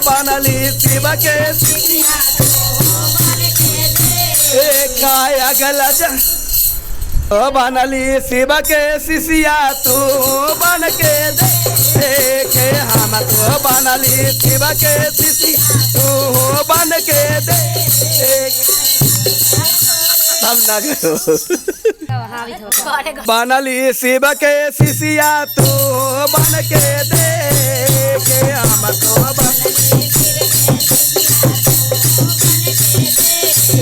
बनली शिव के अगला बनली शिव के शिष्या तू बन के देखे हम तो बनली शिव के शिष्या तू बन के बनली शिव के शिष्या तू बन के देखे हम तो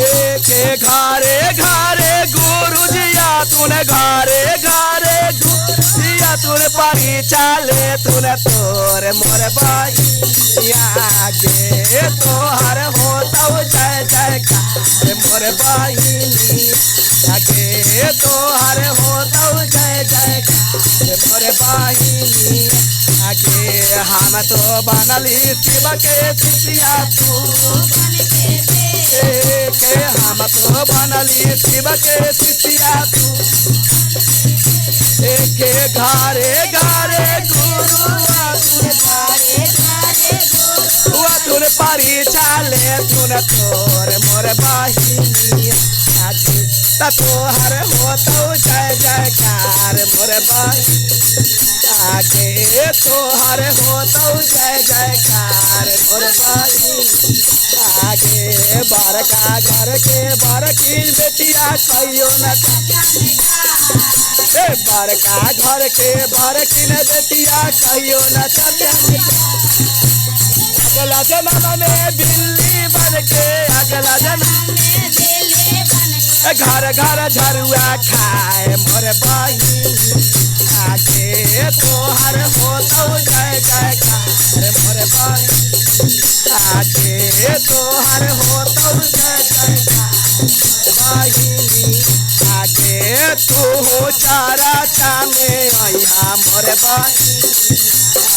घरे घरे गुरु जिया तूने घरे घरे जिया तूने परी चाले तूने तोरे मोरे भाई आगे तोहर होता जय जयकार मोरे भाई आगे तोहर होता जय जयकार मोरे भाई आगे हम तो बनली शिव के शिष्या तू हम तो बनली शिव के शिष्या तू घरे घरे गुरु तूने पारी चाले तूने तोरे मोरे बाहिनी तोहर होता जय जयकार मोरे बाई आगे तोहर होता जय जयकार मोरे बाई आगे बड़का घर के बड़की बेटिया कहियो न बड़का घर के बड़की न बेटिया कहियो न अगला जन्म में बिल्ली बन के अगला जन्म घर घर झरुआ खाए मोरे बहिनी आगे तोहर होता जय जयकार मोरे बहिनी आगे तोहर होता जय जयकार बहिनी आगे तू हो चारा चामे अइहा मोरे बहिनी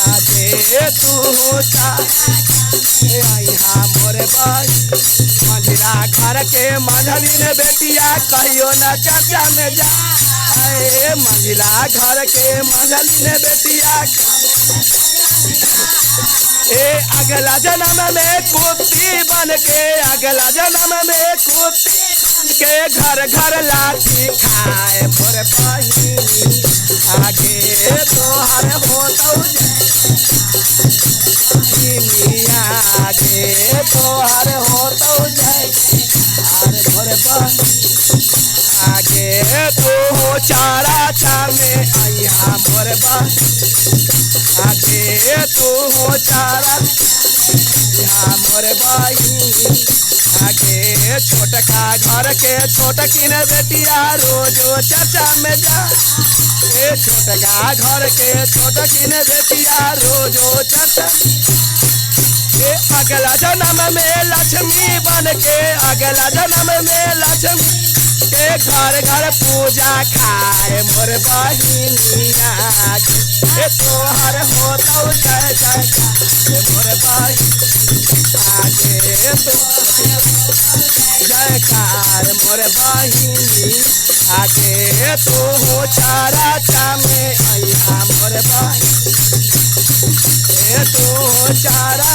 आगे तू हो चारा अइहा मोरे बहिनी मंझिला घर के मंझली ने बेटिया कहियो न चर्चा में जाए मंझिला घर के मंझली ने बेटिया अगला जन्म में कुत्ती बन के अगला जन्म में कुत्ती के घर घर लाठी खाए मोरे बहिनी आगे तोहर होता आगे तोहर होता जय मोरे बहिनी आगे तू हो चारा चामे अइहा मोरे बहिनी आगे तू हो चारा मोरे बहिनी आगे छोटका घर के छोटकी न बेटिया रोजो चर्चा में जा छोटका घर के छोटकी न बेटिया रोजो चर्चा अगला जन्म में लक्ष्मी बन के अगला जन्म में लक्ष्मी के घर घर पूजा खाए मोर बहिनी आगे तोहर होता जय जयकार मोर बहिनी आगे जयकार मोर बहिनी आगे तो हो चारा चामे अइहा मोर बहिनी तो हो चारा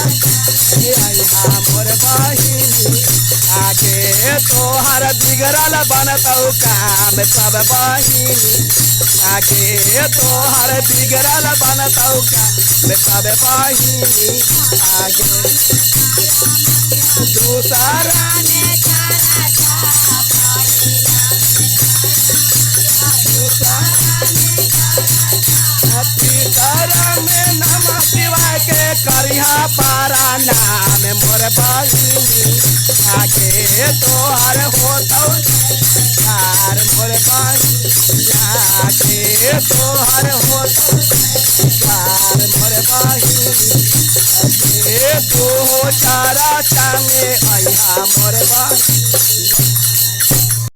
अइहा मोर बहिनी आगे तोहर बिगड़ल बनतौ काम सब बहिनी आगे तोहर बिगड़ल बनतौ काम सब बहिनी आगे दूसरा में नमः शिवाय के करिहा पारा नाम मोर बहिनी आगे तोहर होतौ मोर बहिनी आगे तोहर होतौ